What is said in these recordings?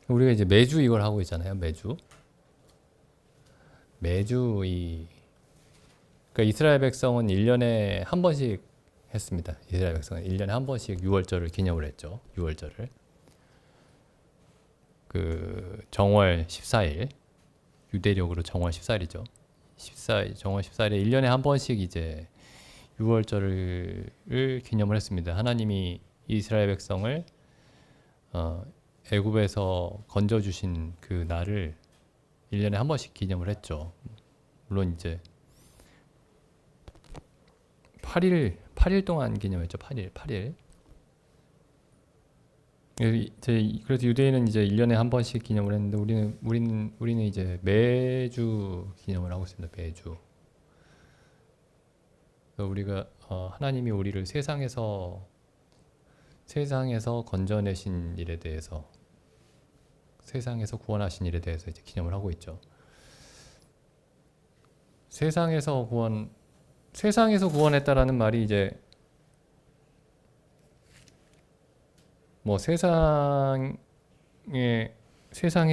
우리가 이제 매주 이걸 하고 있잖아요. 매주 그러니까 이스라엘 백성은 1년에 한 번씩 했습니다. 이스라엘 백성은 1년에 한 번씩 유월절을 기념을 했죠. 유월절을. 그 정월 14일, 유대력으로 정월 14일이죠. 14일, 정월 14일에 1년에 한 번씩 이제 유월절을 기념을 했습니다. 하나님이 이스라엘 백성을 애굽에서 건져 주신 그 날을 1년에 한 번씩 기념을 했죠. 물론 이제 8일 동안 기념했죠. 8일. 그래서 유대인은 이제 1년에 한 번씩 기념을 했는데 우리는 이제 매주 기념을 하고 있습니다. 매주. 그래서 우리가 하나님이 우리를 세상에서 건져내신 일에 대해서, 세상에서 구원하신 일에 대해서 이제 기념을 하고 있죠. 세상에서 구원했다라는 말이 이제 뭐 세상에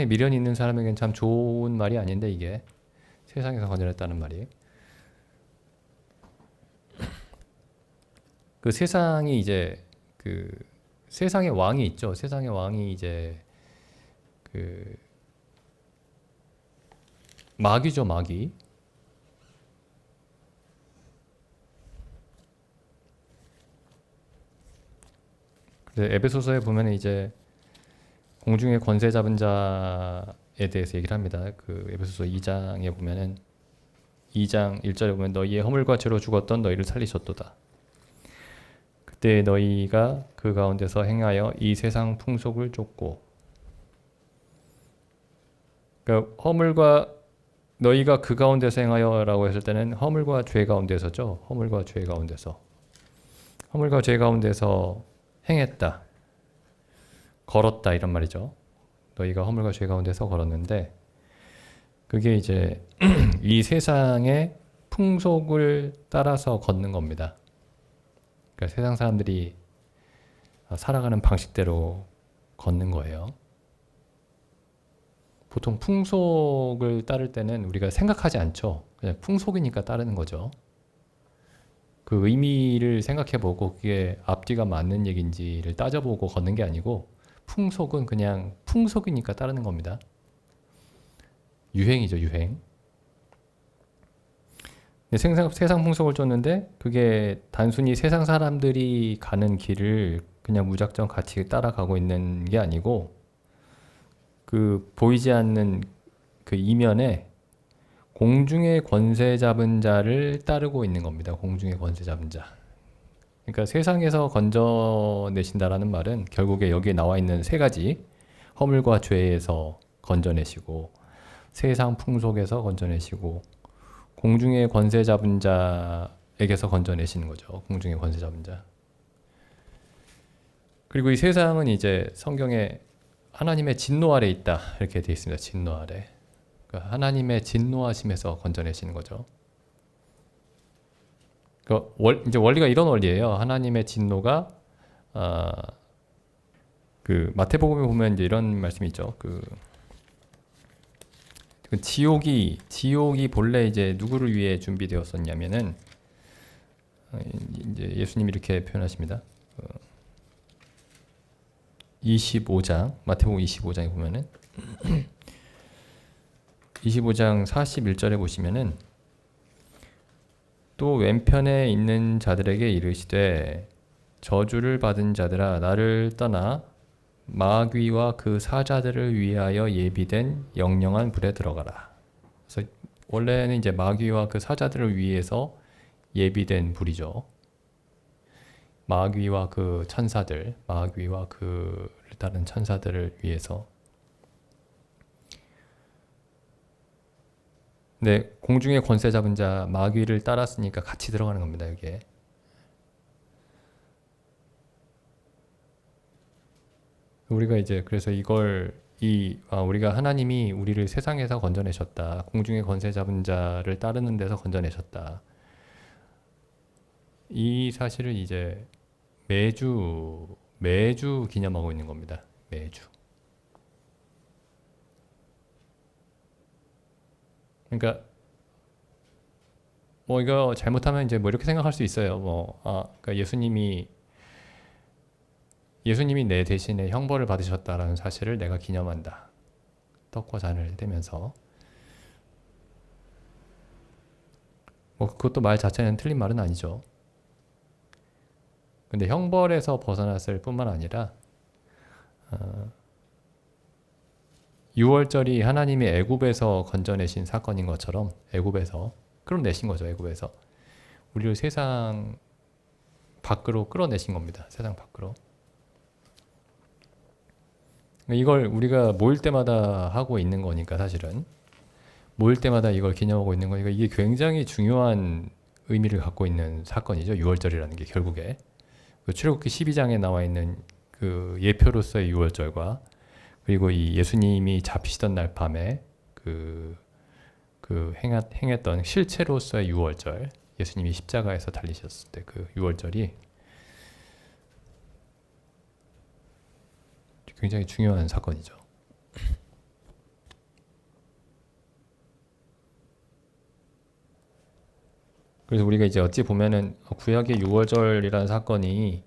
미련이 있는 사람에겐 참 좋은 말이 아닌데, 이게 세상에서 건져냈다는 말이, 그 세상이 이제 그 세상의 왕이 있죠. 세상의 왕이 이제 그 마귀죠, 마귀. 그래서 에베소서에 보면 이제 공중의 권세 잡은 자에 대해서 얘기를 합니다. 그 에베소서 2장에 보면은 2장 1절에 보면 너희의 허물과 죄로 죽었던 너희를 살리셨도다. 그때 너희가 그 가운데서 행하여 이 세상 풍속을 쫓고, 그러니까 너희가 그 가운데서 행하여라고 했을 때는 허물과 죄 가운데서죠. 허물과 죄 가운데서 행했다, 걸었다, 이런 말이죠. 너희가 허물과 죄 가운데서 걸었는데, 그게 이제 이 세상의 풍속을 따라서 걷는 겁니다. 그러니까 세상 사람들이 살아가는 방식대로 걷는 거예요. 보통 풍속을 따를 때는 우리가 생각하지 않죠. 그냥 풍속이니까 따르는 거죠. 그 의미를 생각해보고 그게 앞뒤가 맞는 얘기인지를 따져보고 걷는 게 아니고, 풍속은 그냥 풍속이니까 따르는 겁니다. 유행이죠, 유행. 세상 풍속을 쫓는데, 그게 단순히 세상 사람들이 가는 길을 그냥 무작정 같이 따라가고 있는 게 아니고, 그 보이지 않는 그 이면에 공중의 권세 잡은 자를 따르고 있는 겁니다. 공중의 권세 잡은 자. 그러니까 세상에서 건져내신다라는 말은 결국에 여기에 나와 있는 세 가지, 허물과 죄에서 건져내시고, 세상 풍속에서 건져내시고, 공중의 권세 잡은 자에게서 건져내시는 거죠. 공중의 권세 잡은 자. 그리고 이 세상은 이제 성경에 하나님의 진노 아래 있다, 이렇게 되어 있습니다. 진노 아래. 그러니까 하나님의 진노하심에서 건져내시는 거죠. 이제 원리가 이런 원리예요. 하나님의 진노가 그 마태복음에 보면 이제 이런 말씀이 있죠. 그 지옥이 본래 이제 누구를 위해 준비되었었냐면은, 이제 예수님이 이렇게 표현하십니다. 25장, 마태복음 25장에 보면은 25장 41절에 보시면은, 또 왼편에 있는 자들에게 이르시되 저주를 받은 자들아 나를 떠나 마귀와 그 사자들을 위하여 예비된 영영한 불에 들어가라. 그래서 원래는 이제 마귀와 그 사자들을 위해서 예비된 불이죠. 마귀와 그 천사들, 마귀와 그 다른 천사들을 위해서. 네, 공중의 권세 잡은 자 마귀를 따랐으니까 같이 들어가는 겁니다. 여기에. 우리가 이제 그래서 우리가 하나님이 우리를 세상에서 건져내셨다, 공중의 권세 잡은 자를 따르는 데서 건져내셨다, 이 사실을 이제 매주 기념하고 있는 겁니다. 매주. 그러니까 뭐 이거 잘못하면 이제 뭐 이렇게 생각할 수 있어요. 그러니까 예수님이 내 대신에 형벌을 받으셨다라는 사실을 내가 기념한다. 떡과 잔을 떼면서. 뭐 그것도 말 자체는 틀린 말은 아니죠. 근데 형벌에서 벗어났을 뿐만 아니라 6월절이 하나님이 애굽에서 건져내신 사건인 것처럼 애굽에서 끌어내신 거죠. 애굽에서 우리를 세상 밖으로 끌어내신 겁니다. 세상 밖으로. 이걸 우리가 모일 때마다 하고 있는 거니까 사실은 모일 때마다 이걸 기념하고 있는 거니까 이게 굉장히 중요한 의미를 갖고 있는 사건이죠. 6월절이라는 게 결국에 그 출애굽기 12장에 나와 있는 그 예표로서의 6월절과 그리고 이 예수님이 잡히시던 날 밤에 행했던 실체로서의 6월절, 예수님이 십자가에서 달리셨을 때 그 6월절이 굉장히 중요한 사건이죠. 그래서 우리가 이제 어찌 보면은 구약의 6월절이라는 사건이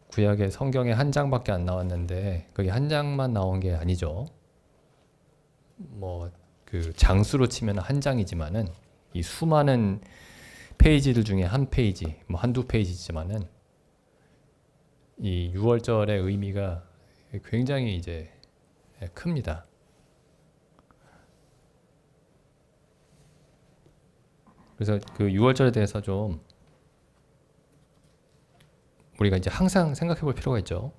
구약의 성경에 한 장밖에 안 나왔는데 그게 한 장만 나온 게 아니죠. 뭐 그 장수로 치면 한 장이지만은 이 수많은 페이지들 중에 한 페이지, 뭐 한두 페이지지만은 이 6월절의 의미가 굉장히 이제 큽니다. 그래서 그 6월절에 대해서 좀 우리가 이제 항상 생각해 볼 필요가 있죠.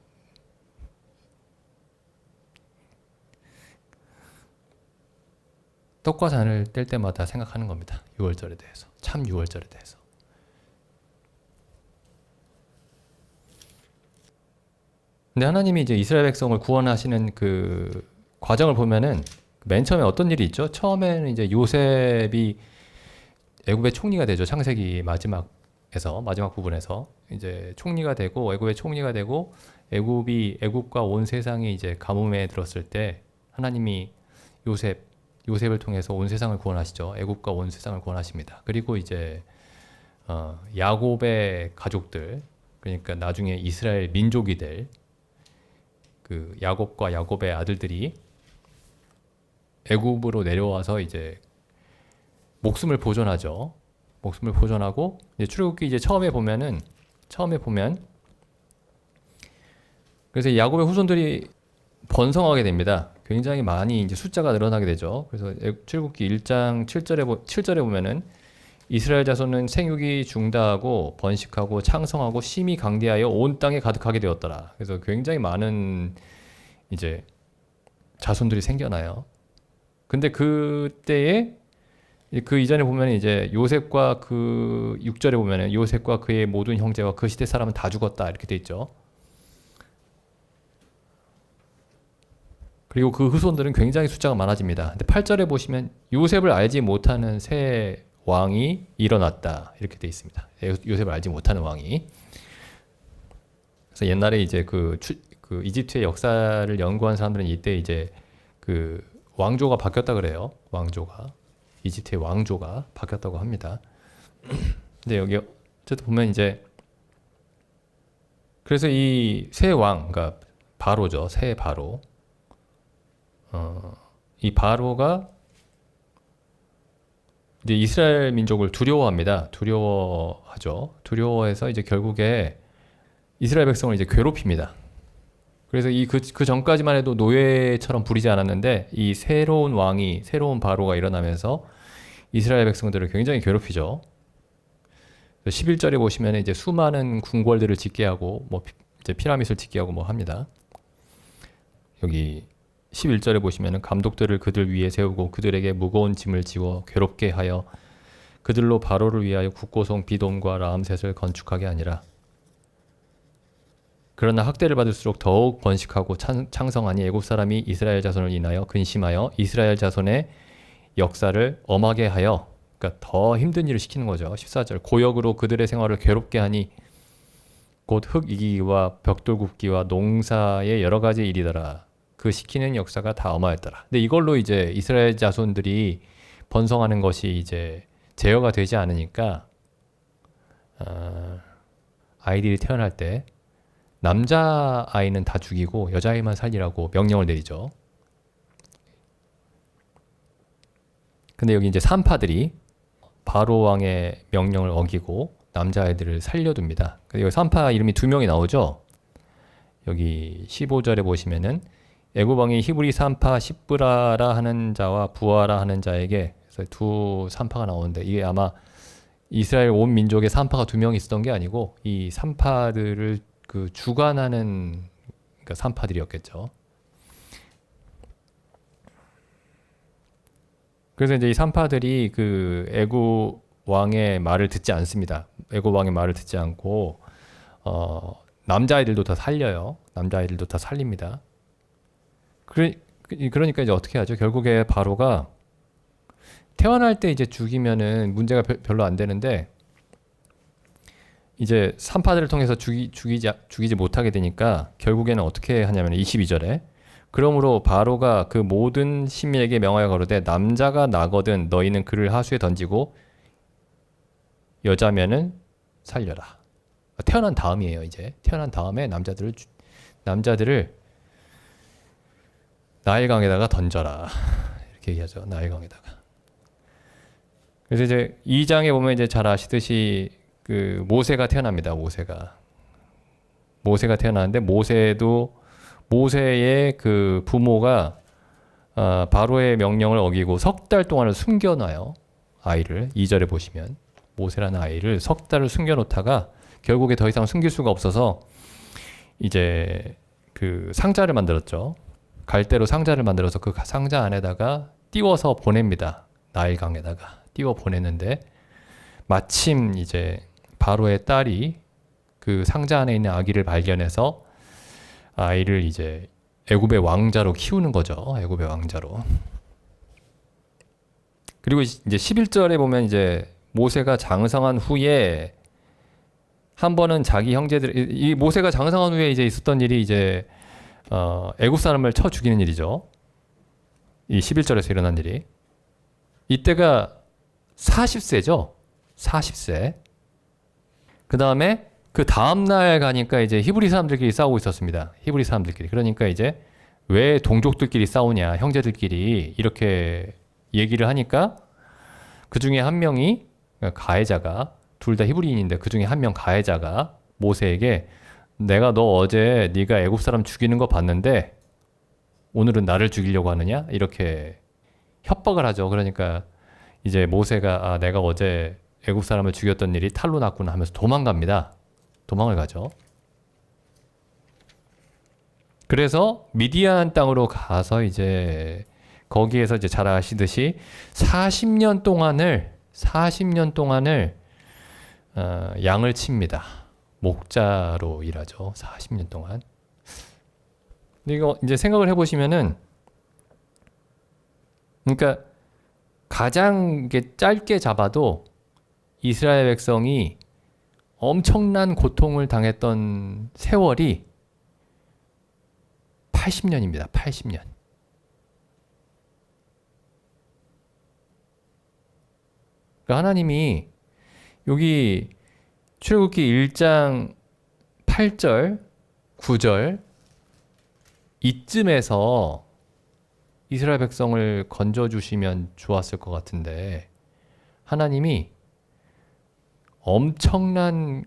떡과 잔을 뗄 때마다 생각하는 겁니다. 6월절에 대해서. 참 6월절에 대해서. 근데 하나님이 이제 이스라엘 백성을 구원하시는 그 과정을 보면은 맨 처음에 어떤 일이 있죠? 처음에는 이제 요셉이 애굽의 총리가 되죠. 창세기 마지막 부분에서 이제 총리가 되고 애굽의 총리가 되고 애굽과 온 세상이 이제 가뭄에 들었을 때 하나님이 요셉을 통해서 온 세상을 구원하시죠. 애굽과 온 세상을 구원하십니다. 그리고 이제 야곱의 가족들, 그러니까 나중에 이스라엘 민족이 될 그 야곱과 야곱의 아들들이 애굽으로 내려와서 이제 목숨을 보존하죠. 목숨을 보존하고 이제 출애굽기 이제 처음에 보면 그래서 야곱의 후손들이 번성하게 됩니다. 굉장히 많이 이제 숫자가 늘어나게 되죠. 그래서 출애굽기 1장 7절에 보면은 이스라엘 자손은 생육이 중다하고 번식하고 창성하고 심히 강대하여 온 땅에 가득하게 되었더라. 그래서 굉장히 많은 이제 자손들이 생겨나요. 근데 그때에 그 이전에 보면 이제 요셉과 그 6절에 보면은 요셉과 그의 모든 형제와 그 시대 사람은 다 죽었다 이렇게 돼 있죠. 그리고 그 후손들은 굉장히 숫자가 많아집니다. 근데 8절에 보시면 요셉을 알지 못하는 새 왕이 일어났다 이렇게 돼 있습니다. 요셉을 알지 못하는 왕이. 그래서 옛날에 이제 그 이집트의 역사를 연구한 사람들은 이때 이제 그 왕조가 바뀌었다 그래요. 이집트의 왕조가 바뀌었다고 합니다. 근데 여기 어쨌든 보면 이제 그래서 이 새 왕, 그러니까 바로죠. 새 바로. 이 바로가 이제 이스라엘 민족을 두려워합니다. 두려워하죠. 두려워해서 이제 결국에 이스라엘 백성을 이제 괴롭힙니다. 그래서 그 전까지만 해도 노예처럼 부리지 않았는데 이 새로운 바로가 일어나면서 이스라엘 백성들을 굉장히 괴롭히죠. 11절에 보시면 이제 수많은 궁궐들을 짓게 하고 뭐 이제 피라밋을 짓게 하고 뭐 합니다. 여기 11절에 보시면은 감독들을 그들 위에 세우고 그들에게 무거운 짐을 지워 괴롭게 하여 그들로 바로를 위하여 국고성 비돔과 라암셋을 건축하게 하니라. 그러나 학대를 받을수록 더욱 번식하고 창성하니 애굽 사람이 이스라엘 자손을 인하여 근심하여 이스라엘 자손의 역사를 엄하게 하여, 그러니까 더 힘든 일을 시키는 거죠. 14절 고역으로 그들의 생활을 괴롭게 하니 곧 흙 이기기와 벽돌 굽기와 농사의 여러 가지 일이더라. 그 시키는 역사가 다 어마했더라. 근데 이걸로 이제 이스라엘 자손들이 번성하는 것이 이제 제어가 되지 않으니까 아이들이 태어날 때 남자 아이는 다 죽이고 여자아이만 살리라고 명령을 내리죠. 근데 여기 이제 산파들이 바로 왕의 명령을 어기고 남자아이들을 살려둡니다. 여기 산파 이름이 두 명이 나오죠. 여기 15절에 보시면은 애굽 왕이 히브리 산파 십브라라 하는 자와 부하라 하는 자에게, 그래서 두 산파가 나오는데 이게 아마 이스라엘 온 민족의 산파가 두 명 있었던 게 아니고 이 산파들을 그 주관하는 그러니까 산파들이었겠죠. 그래서 이제 이 산파들이 그 애굽 왕의 말을 듣지 않습니다. 애굽 왕의 말을 듣지 않고 남자아이들도 다 살려요. 남자아이들도 다 살립니다. 그러니까 이제 어떻게 하죠? 결국에 바로가 태어날 때 이제 죽이면은 문제가 별로 안 되는데 이제 산파들을 통해서 죽이지 못하게 되니까 결국에는 어떻게 하냐면 22절에 그러므로 바로가 그 모든 시민에게 명하여 가로되 남자가 나거든 너희는 그를 하수에 던지고 여자면은 살려라. 태어난 다음이에요. 이제 태어난 다음에 남자들을 나일강에다가 던져라. 이렇게 얘기하죠. 나일강에다가. 그래서 이제 2장에 보면 이제 잘 아시듯이 그 모세가 태어납니다. 모세가 태어나는데 모세의 그 부모가 바로의 명령을 어기고 석 달 동안을 숨겨놔요. 아이를 2절에 보시면 모세라는 아이를 석 달을 숨겨놓다가 결국에 더 이상 숨길 수가 없어서 이제 그 상자를 만들었죠. 갈대로 상자를 만들어서 그 상자 안에다가 띄워서 보냅니다. 나일강에다가 띄워 보냈는데 마침 이제 바로의 딸이 그 상자 안에 있는 아기를 발견해서 아이를 이제 애굽의 왕자로 키우는 거죠. 애굽의 왕자로. 그리고 이제 11절에 보면 이제 모세가 장성한 후에 한 번은 자기 형제들, 이 모세가 장성한 후에 이제 있었던 일이 이제 애굽 사람을 쳐 죽이는 일이죠. 이 11절에서 일어난 일이. 이때가 40세죠. 40세. 그 다음에 그 다음날 가니까 이제 히브리 사람들끼리 싸우고 있었습니다. 히브리 사람들끼리. 그러니까 이제 왜 동족들끼리 싸우냐, 형제들끼리 이렇게 얘기를 하니까 그 중에 한 명이 가해자가, 둘 다 히브리인인데 그 중에 한 명 가해자가 모세에게 내가 너 어제 네가 애굽 사람 죽이는 거 봤는데 오늘은 나를 죽이려고 하느냐? 이렇게 협박을 하죠. 그러니까 이제 모세가 내가 어제 애굽 사람을 죽였던 일이 탈로 났구나 하면서 도망갑니다. 도망을 가죠. 그래서 미디안 땅으로 가서 이제 거기에서 이제 잘 아시듯이 40년 동안을 양을 칩니다. 목자로 일하죠. 40년 동안. 근데 이거 이제 생각을 해보시면은, 그러니까 가장 짧게 잡아도 이스라엘 백성이 엄청난 고통을 당했던 세월이 80년입니다. 80년. 그러니까 하나님이 여기 출애굽기 1장 8절, 9절 이쯤에서 이스라엘 백성을 건져주시면 좋았을 것 같은데 하나님이 엄청난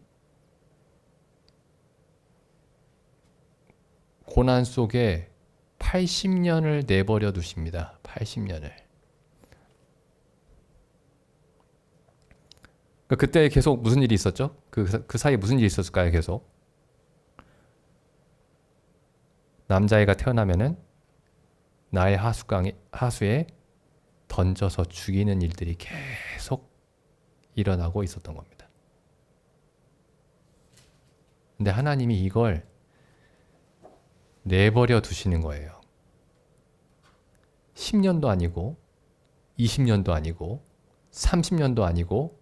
고난 속에 80년을 내버려 두십니다. 80년을. 그때 계속 무슨 일이 있었죠? 그 사이에 무슨 일이 있었을까요? 계속 남자애가 태어나면은 나의 하수에 던져서 죽이는 일들이 계속 일어나고 있었던 겁니다. 근데 하나님이 이걸 내버려 두시는 거예요. 10년도 아니고 20년도 아니고 30년도 아니고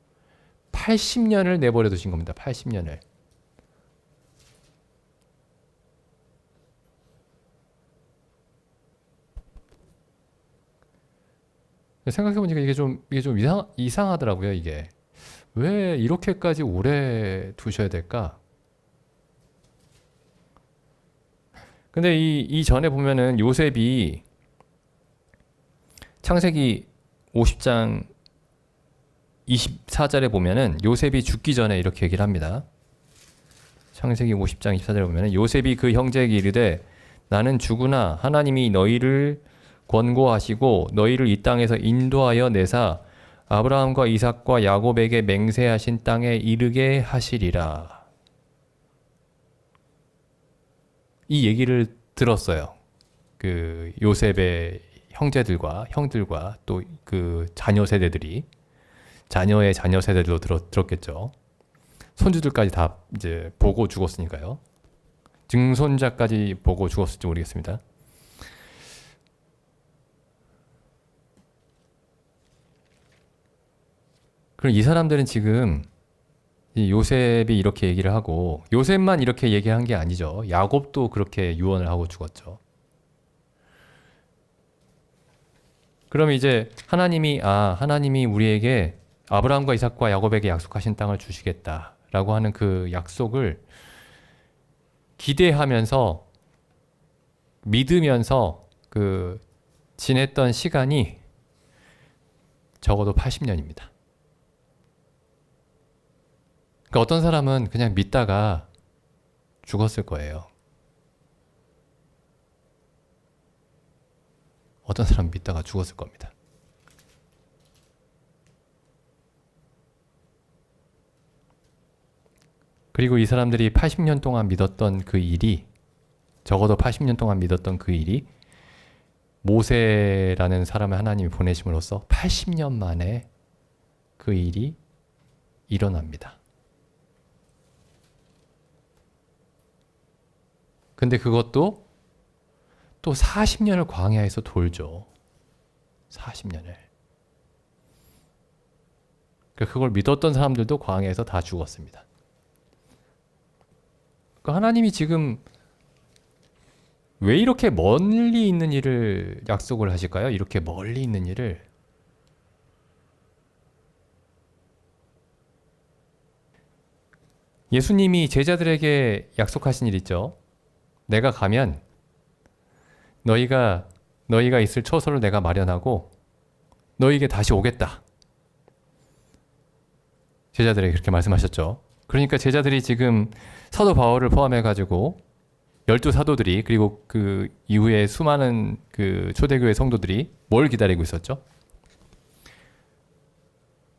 80년을 내버려 두신 겁니다. 80년을. 생각해보니까 이게 좀 이상하더라고요, 이게. 왜 이렇게까지 오래 두셔야 될까? 근데 이 전에 보면은 요셉이 창세기 50장 24절에 보면은 요셉이 죽기 전에 이렇게 얘기를 합니다. 창세기 50장 24절에 보면은 요셉이 그 형제에게 이르되 나는 죽으나 하나님이 너희를 권고하시고 너희를 이 땅에서 인도하여 내사 아브라함과 이삭과 야곱에게 맹세하신 땅에 이르게 하시리라. 이 얘기를 들었어요. 그 요셉의 형들과 또 그 자녀 세대들이 자녀의 자녀 세대들도 들었겠죠. 손주들까지 다 이제 보고 죽었으니까요. 증손자까지 보고 죽었을지 모르겠습니다. 그럼 이 사람들은 지금 이 요셉이 이렇게 얘기를 하고 요셉만 이렇게 얘기한 게 아니죠. 야곱도 그렇게 유언을 하고 죽었죠. 그럼 이제 하나님이 우리에게 아브라함과 이삭과 야곱에게 약속하신 땅을 주시겠다라고 하는 그 약속을 기대하면서 믿으면서 그 지냈던 시간이 적어도 80년입니다. 그러니까 어떤 사람은 그냥 믿다가 죽었을 거예요. 어떤 사람은 믿다가 죽었을 겁니다. 그리고 이 사람들이 80년 동안 믿었던 그 일이 적어도 80년 동안 믿었던 그 일이 모세라는 사람을 하나님이 보내심으로써 80년 만에 그 일이 일어납니다. 근데 그것도 또 40년을 광야에서 돌죠. 40년을. 그걸 믿었던 사람들도 광야에서 다 죽었습니다. 하나님이 지금 왜 이렇게 멀리 있는 일을 약속을 하실까요? 이렇게 멀리 있는 일을. 예수님이 제자들에게 약속하신 일 있죠. 내가 가면 너희가 있을 처소를 내가 마련하고 너희에게 다시 오겠다. 제자들에게 그렇게 말씀하셨죠. 그러니까 제자들이 지금 사도 바울을 포함해가지고 12사도들이 그리고 그 이후에 수많은 그 초대교회 성도들이 뭘 기다리고 있었죠?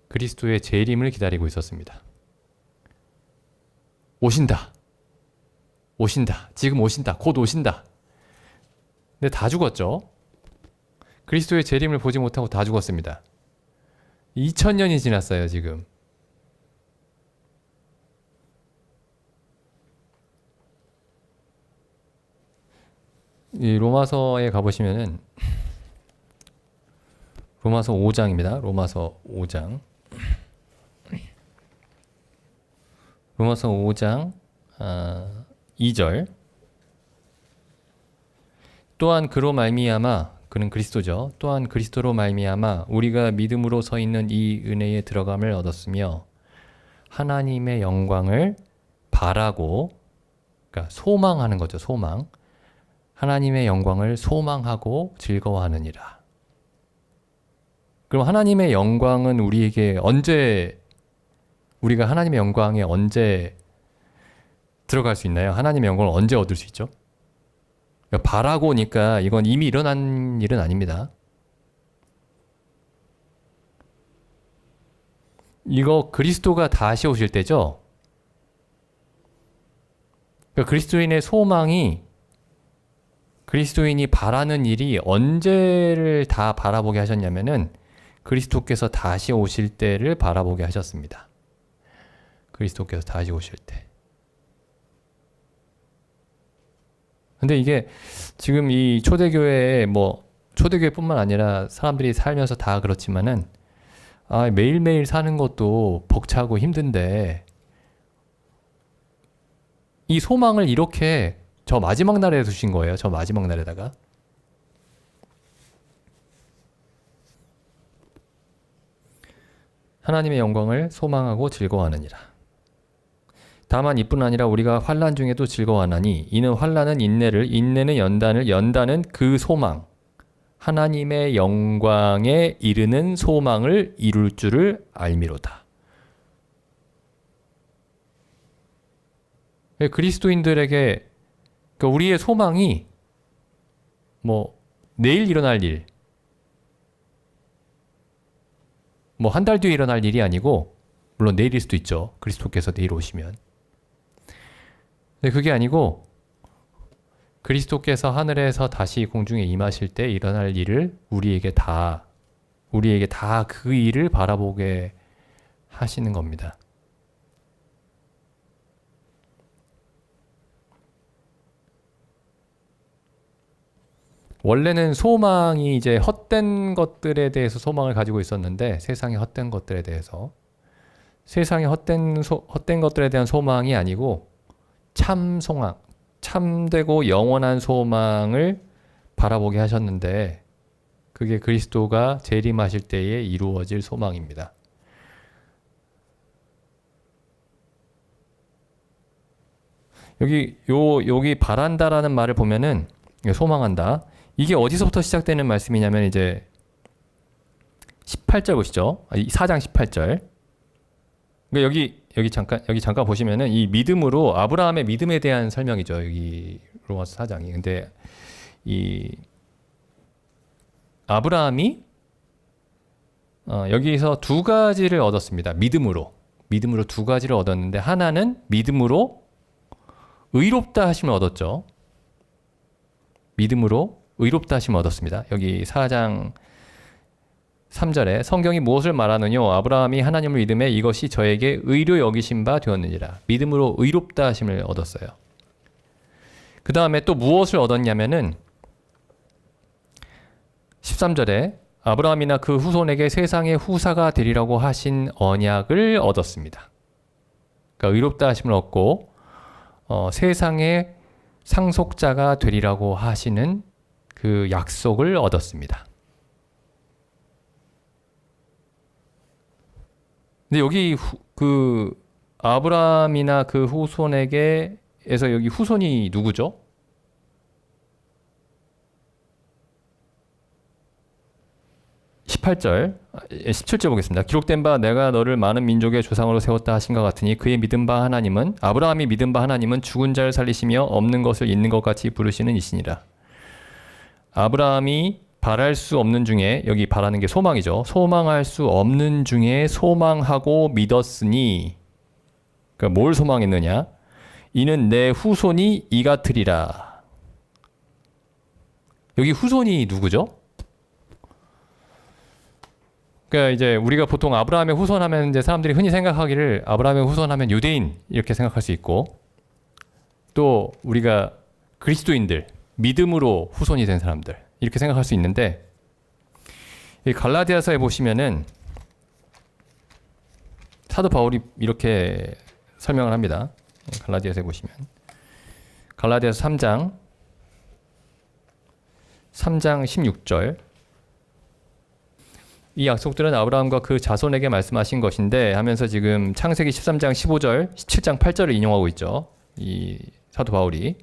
그리스도의 재림을 기다리고 있었습니다. 오신다. 지금 오신다. 곧 오신다. 근데 다 죽었죠. 그리스도의 재림을 보지 못하고 다 죽었습니다. 2000년이 지났어요, 지금. 이 로마서에 가보시면은 로마서 5장입니다. 로마서 5장. 로마서 5장 2절. 또한 그로 말미암아 그는 그리스도죠. 또한 그리스도로 말미암아 우리가 믿음으로 서 있는 이 은혜에 들어감을 얻었으며 하나님의 영광을 바라고, 그러니까 소망하는 거죠. 소망. 하나님의 영광을 소망하고 즐거워하느니라. 그럼 하나님의 영광은 우리에게 우리가 하나님의 영광에 언제 들어갈 수 있나요? 하나님의 영광을 언제 얻을 수 있죠? 그러니까 바라고니까 이건 이미 일어난 일은 아닙니다. 이거 그리스도가 다시 오실 때죠? 그러니까 그리스도인이 바라는 일이 언제를 다 바라보게 하셨냐면은 그리스도께서 다시 오실 때를 바라보게 하셨습니다. 그리스도께서 다시 오실 때. 근데 이게 지금 이 초대교회뿐만 아니라 사람들이 살면서 다 그렇지만은 매일매일 사는 것도 벅차고 힘든데 이 소망을 이렇게 저 마지막 날에 두신 거예요. 저 마지막 날에다가. 하나님의 영광을 소망하고 즐거워하느니라. 다만 이뿐 아니라 우리가 환난 중에도 즐거워하나니 이는 환난은 인내를, 인내는 연단을, 연단은 그 소망, 하나님의 영광에 이르는 소망을 이룰 줄을 알미로다. 그리스도인들에게 그러니까 우리의 소망이 뭐 내일 일어날 일, 뭐 한 달 뒤에 일어날 일이 아니고, 물론 내일일 수도 있죠. 그리스도께서 내일 오시면. 근데 그게 아니고 그리스도께서 하늘에서 다시 공중에 임하실 때 일어날 일을 우리에게 다 그 일을 바라보게 하시는 겁니다. 원래는 소망이 이제 헛된 것들에 대해서 소망을 가지고 있었는데, 세상의 헛된 것들에 대해서, 세상의 헛된 것들에 대한 소망이 아니고 참 소망, 참되고 영원한 소망을 바라보게 하셨는데, 그게 그리스도가 재림하실 때에 이루어질 소망입니다. 여기 바란다라는 말을 보면은 소망한다. 이게 어디서부터 시작되는 말씀이냐면 이제 18절 보시죠. 4장 18절. 그러니까 여기 잠깐 보시면은 이 믿음으로 아브라함의 믿음에 대한 설명이죠. 여기 로마서 4장이. 근데 이 아브라함이 여기서 두 가지를 얻었습니다. 믿음으로 두 가지를 얻었는데, 하나는 믿음으로 의롭다 하심을 얻었죠. 믿음으로 의롭다 하심을 얻었습니다. 여기 4장 3절에 성경이 무엇을 말하느뇨? 아브라함이 하나님을 믿음에 이것이 저에게 의로 여기신 바 되었느니라. 믿음으로 의롭다 하심을 얻었어요. 그 다음에 또 무엇을 얻었냐면은 13절에 아브라함이나 그 후손에게 세상의 후사가 되리라고 하신 언약을 얻었습니다. 그러니까 의롭다 하심을 얻고 세상의 상속자가 되리라고 하시는 그 약속을 얻었습니다. 근데 여기 그 아브라함이나 그 후손에게에서 여기 후손이 누구죠? (18절) 17절 보겠습니다. 기록된 바 내가 너를 많은 민족의 조상으로 세웠다 하신 것 같으니 그의 믿은 바 하나님은, 아브라함이 믿은 바 하나님은 죽은 자를 살리시며 없는 것을 있는 것 같이 부르시는 이시니라. 아브라함이 바랄 수 없는 중에, 여기 바라는 게 소망이죠. 소망할 수 없는 중에 소망하고 믿었으니, 그러니까 뭘 소망했느냐? 이는 내 후손이 이 같으리라. 여기 후손이 누구죠? 그러니까 이제 우리가 보통 아브라함의 후손하면 이제 사람들이 흔히 생각하기를 아브라함의 후손하면 유대인 이렇게 생각할 수 있고, 또 우리가 그리스도인들, 믿음으로 후손이 된 사람들 이렇게 생각할 수 있는데, 이 갈라디아서에 보시면은 사도 바울이 이렇게 설명을 합니다. 갈라디아서에 보시면 갈라디아서 3장 16절, 이 약속들은 아브라함과 그 자손에게 말씀하신 것인데 하면서 지금 창세기 13장 15절, 17장 8절을 인용하고 있죠. 이 사도 바울이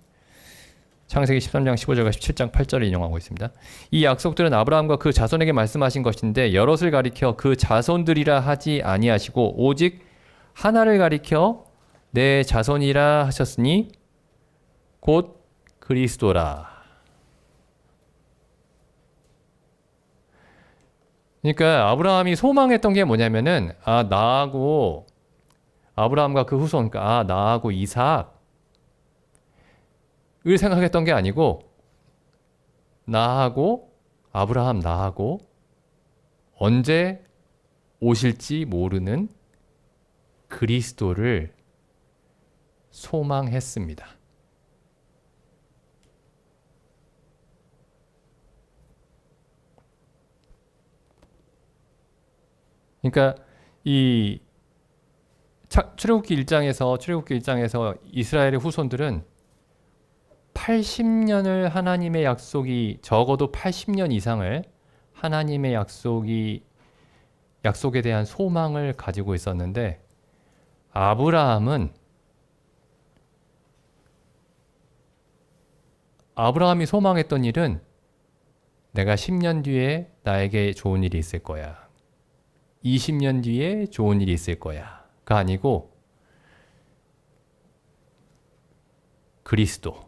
창세기 13장 15절과 17장 8절을 인용하고 있습니다. 이 약속들은 아브라함과 그 자손에게 말씀하신 것인데 여럿을 가리켜 그 자손들이라 하지 아니하시고 오직 하나를 가리켜 내 자손이라 하셨으니 곧 그리스도라. 그러니까 아브라함이 소망했던 게 뭐냐면은 나하고 아브라함과 그 후손, 그러니까 나하고 이삭을 생각했던 게 아니고 나하고 아브라함, 나하고 언제 오실지 모르는 그리스도를 소망했습니다. 그러니까 이 출애굽기 1장에서 이스라엘의 후손들은 80년을 하나님의 약속이, 적어도 80년 이상을 하나님의 약속에 대한 소망을 가지고 있었는데 아브라함이 소망했던 일은 내가 10년 뒤에 나에게 좋은 일이 있을 거야. 20년 뒤에 좋은 일이 있을 거야가 아니고 그리스도의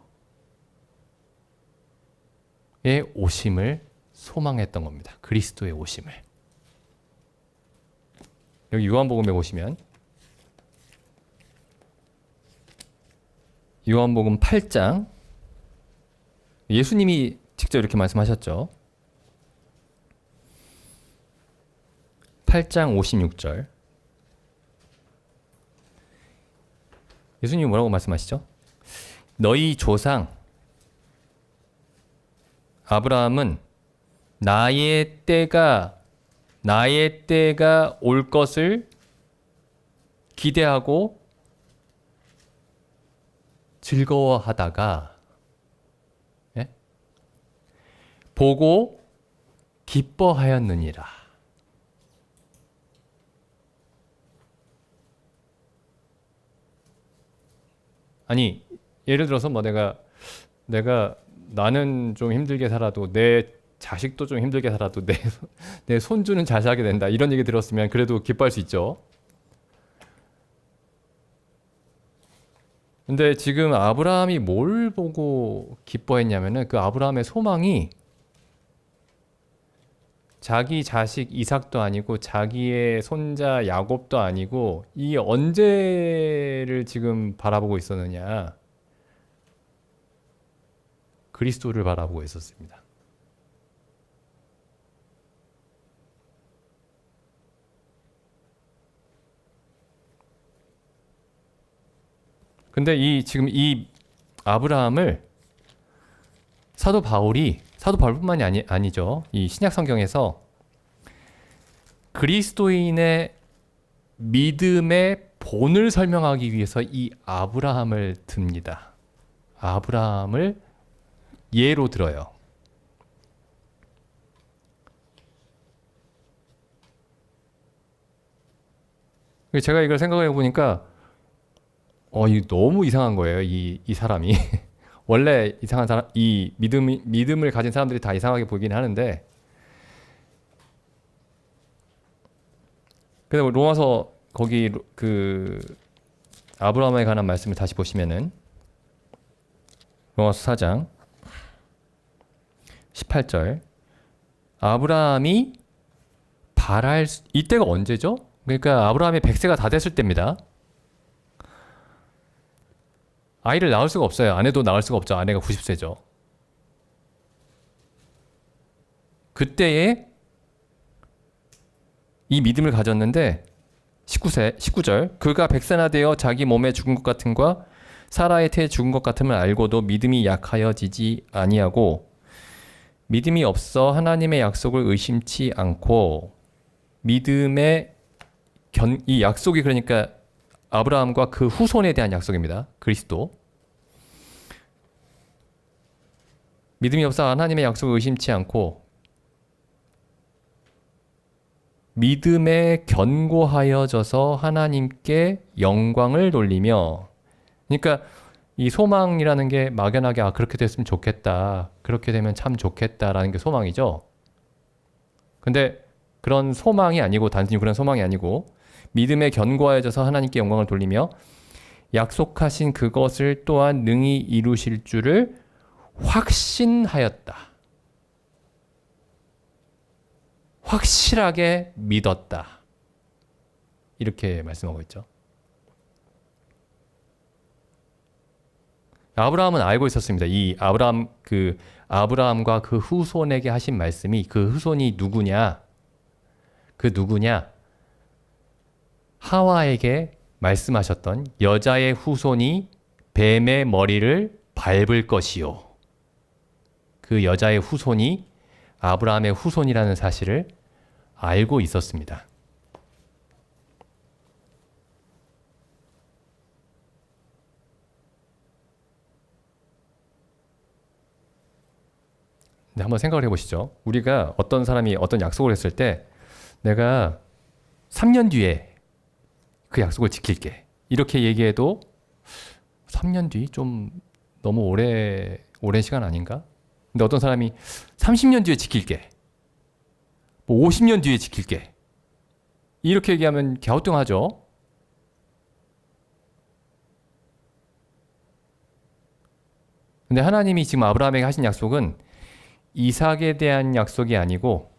오심을 소망했던 겁니다. 그리스도의 오심을. 여기 요한복음에 보시면 요한복음 8장 예수님이 직접 이렇게 말씀하셨죠. 8장 56절 예수님이 뭐라고 말씀하시죠? 너희 조상 아브라함은 나의 때가 올 것을 기대하고 즐거워하다가 보고 기뻐하였느니라. 아니 예를 들어서 뭐 나는 좀 힘들게 살아도 내 자식도 좀 힘들게 살아도 내 손주는 잘 살게 된다 이런 얘기 들었으면 그래도 기뻐할 수 있죠. 근데 지금 아브라함이 뭘 보고 기뻐했냐면은 그 아브라함의 소망이 자기 자식 이삭도 아니고 자기의 손자 야곱도 아니고 이 언제를 지금 바라보고 있었느냐? 그리스도를 바라보고 있었습니다. 근데 지금 이 아브라함을 사도 바울뿐만이 아니죠. 이 신약 성경에서 그리스도인의 믿음의 본을 설명하기 위해서 이 아브라함을 듭니다. 아브라함을 예로 들어요. 제가 이걸 생각해 보니까 이거 너무 이상한 거예요. 이 사람이 원래 이상한 사람, 이 믿음을 가진 사람들이 다 이상하게 보이긴 하는데, 근데 로마서 거기 그 아브라함에 관한 말씀을 다시 보시면은 로마서 4장 18절 아브라함이 이때가 언제죠? 그러니까 아브라함이 100세가 다 됐을 때입니다. 아이를 낳을 수가 없어요. 아내도 낳을 수가 없죠. 아내가 90세죠. 그때에 이 믿음을 가졌는데 19절 그가 100세나 되어 자기 몸에 죽은 것 같음과 사라의 태에 죽은 것 같음을 알고도 믿음이 약하여지지 아니하고 믿음이 없어 하나님의 약속을 의심치 않고 믿음의 이 약속이 그러니까 아브라함과 그 후손에 대한 약속입니다. 그리스도. 믿음이 없어 하나님의 약속을 의심치 않고 믿음에 견고하여져서 하나님께 영광을 돌리며, 그러니까 이 소망이라는 게 막연하게 그렇게 됐으면 좋겠다, 그렇게 되면 참 좋겠다라는 게 소망이죠. 근데 그런 소망이 아니고, 단순히 그런 소망이 아니고 믿음에 견고하여져서 하나님께 영광을 돌리며 약속하신 그것을 또한 능히 이루실 줄을 확신하였다. 확실하게 믿었다. 이렇게 말씀하고 있죠. 아브라함은 알고 있었습니다. 이 아브라함과 그 후손에게 하신 말씀이, 그 후손이 누구냐? 그 누구냐? 하와에게 말씀하셨던 여자의 후손이 뱀의 머리를 밟을 것이요. 그 여자의 후손이 아브라함의 후손이라는 사실을 알고 있었습니다. 네, 한번 생각을 해보시죠. 우리가 어떤 사람이 어떤 약속을 했을 때 내가 3년 뒤에 그 약속을 지킬게. 이렇게 얘기해도 3년 뒤 좀 너무 오랜 시간 아닌가? 근데 어떤 사람이 30년 뒤에 지킬게. 뭐 50년 뒤에 지킬게. 이렇게 얘기하면 갸우뚱하죠. 근데 하나님이 지금 아브라함에게 하신 약속은 이삭에 대한 약속이 아니고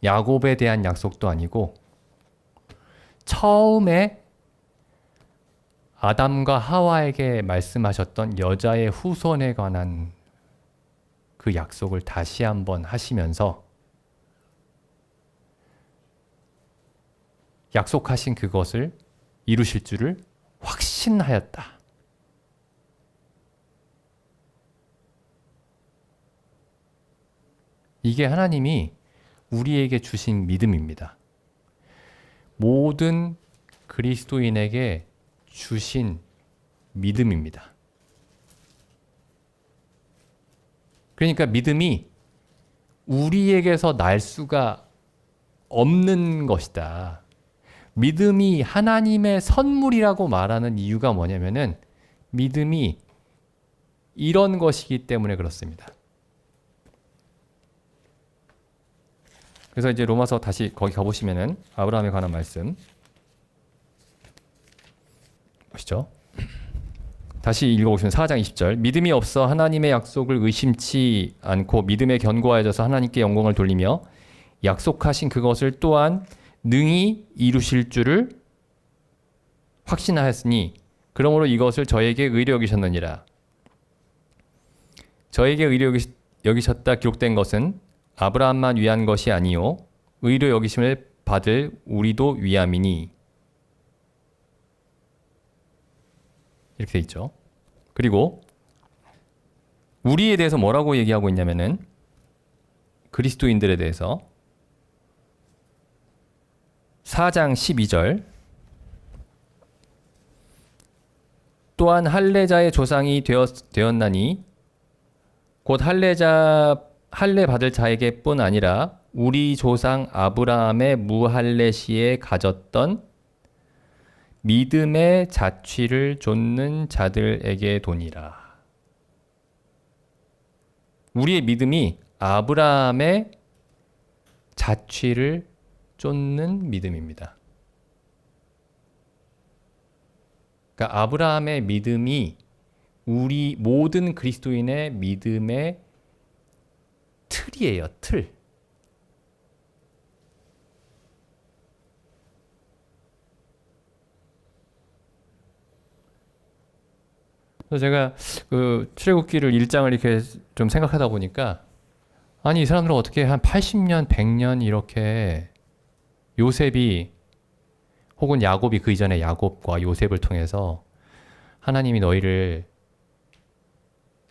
야곱에 대한 약속도 아니고 처음에 아담과 하와에게 말씀하셨던 여자의 후손에 관한 그 약속을 다시 한번 하시면서 약속하신 그것을 이루실 줄을 확신하였다. 이게 하나님이 우리에게 주신 믿음입니다. 모든 그리스도인에게 주신 믿음입니다. 그러니까 믿음이 우리에게서 날 수가 없는 것이다. 믿음이 하나님의 선물이라고 말하는 이유가 뭐냐면은 믿음이 이런 것이기 때문에 그렇습니다. 그래서 이제 로마서 다시 거기 가보시면은 아브라함에 관한 말씀 보시죠. 다시 읽어보시면 4장 20절. 믿음이 없어 하나님의 약속을 의심치 않고 믿음에 견고하여져서 하나님께 영광을 돌리며 약속하신 그것을 또한 능히 이루실 줄을 확신하였으니 그러므로 이것을 저에게 의로 여기셨느니라. 저에게 의로 여기셨다 기록된 것은 아브라함만 위한 것이 아니요 의로 여기심을 받을 우리도 위함이니. 이렇게 돼 있죠. 그리고 우리에 대해서 뭐라고 얘기하고 있냐면은 그리스도인들에 대해서 4장 12절. 또한 할례자의 조상이 되었나니 곧 할례 받을 자에게 뿐 아니라 우리 조상 아브라함의 무할례 시에 가졌던 믿음의 자취를 좇는 자들에게 도니라. 우리의 믿음이 아브라함의 자취를 쫓는 믿음입니다. 그러니까 아브라함의 믿음이 우리 모든 그리스도인의 믿음의 틀이에요. 틀. 그래서 제가 그 출애굽기를 1장을 이렇게 좀 생각하다 보니까 아니 이 사람들은 어떻게 한 80년, 100년 이렇게 요셉이 혹은 야곱이 그 이전에 야곱과 요셉을 통해서 하나님이 너희를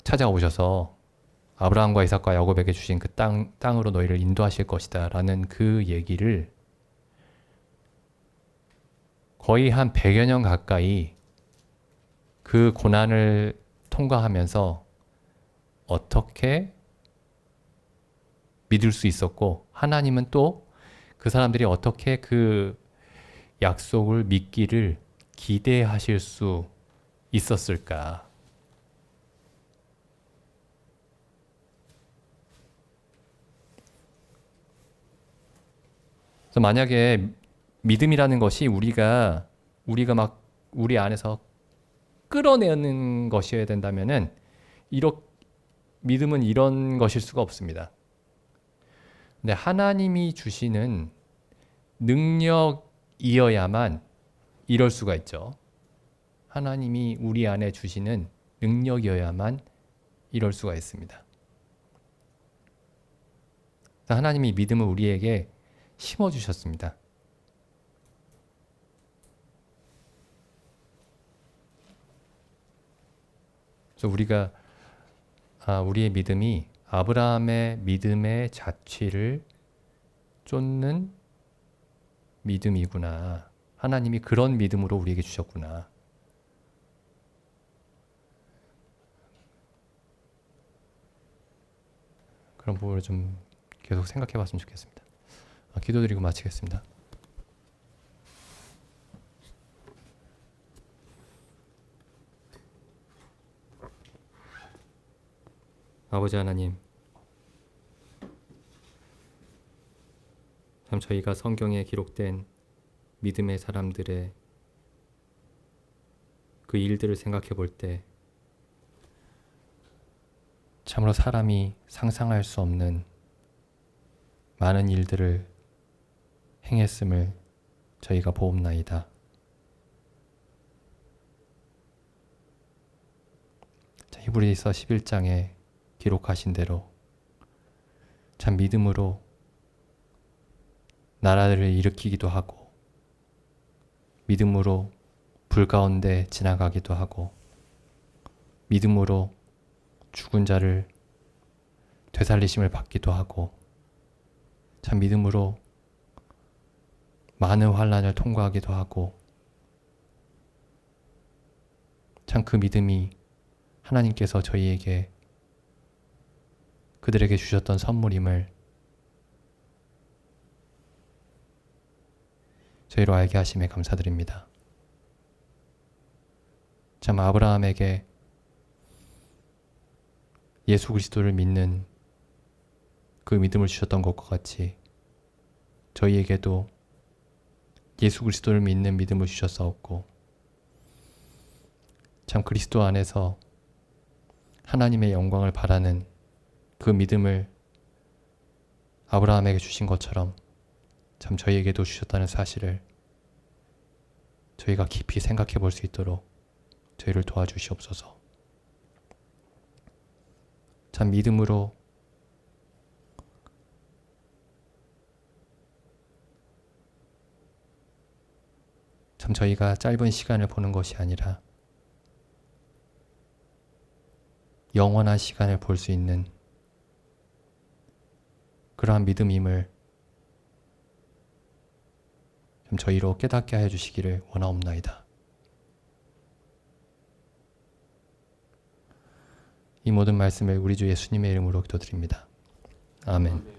찾아오셔서 아브라함과 이삭과 야곱에게 주신 그 땅으로 너희를 인도하실 것이다 라는 그 얘기를 거의 한 100여 년 가까이 그 고난을 통과하면서 어떻게 믿을 수 있었고 하나님은 또 그 사람들이 어떻게 그 약속을 믿기를 기대하실 수 있었을까? 그래서 만약에 믿음이라는 것이 우리가 막 우리 안에서 끌어내는 것이어야 된다면은 믿음은 이런 것일 수가 없습니다. 근데 하나님이 주시는 능력이어야만 이럴 수가 있죠. 하나님이 우리 안에 주시는 능력이어야만 이럴 수가 있습니다. 하나님이 믿음을 우리에게 심어주셨습니다. 그래서 우리의 믿음이 아브라함의 믿음의 자취를 쫓는 믿음이구나. 하나님이 그런 믿음으로 우리에게 주셨구나. 그런 부분을 좀 계속 생각해 봤으면 좋겠습니다. 기도드리고 마치겠습니다. 아버지 하나님, 참 저희가 성경에 기록된 믿음의 사람들의 그 일들을 생각해 볼 때 참으로 사람이 상상할 수 없는 많은 일들을 행했음을 저희가 보옵나이다. 히브리서 11장에 기록하신 대로 참 믿음으로 나라를 일으키기도 하고 믿음으로 불 가운데 지나가기도 하고 믿음으로 죽은 자를 되살리심을 받기도 하고 참 믿음으로 많은 환난을 통과하기도 하고 참 그 믿음이 하나님께서 저희에게 그들에게 주셨던 선물임을 저희로 알게 하심에 감사드립니다. 참 아브라함에게 예수 그리스도를 믿는 그 믿음을 주셨던 것과 같이 저희에게도 예수 그리스도를 믿는 믿음을 주셨사옵고 참 그리스도 안에서 하나님의 영광을 바라는 그 믿음을 아브라함에게 주신 것처럼 참 저희에게도 주셨다는 사실을 저희가 깊이 생각해 볼 수 있도록 저희를 도와주시옵소서. 참 믿음으로 참 저희가 짧은 시간을 보는 것이 아니라 영원한 시간을 볼 수 있는 그러한 믿음임을 좀 저희로 깨닫게 하여 주시기를 원하옵나이다. 이 모든 말씀을 우리 주 예수님의 이름으로 기도드립니다. 아멘.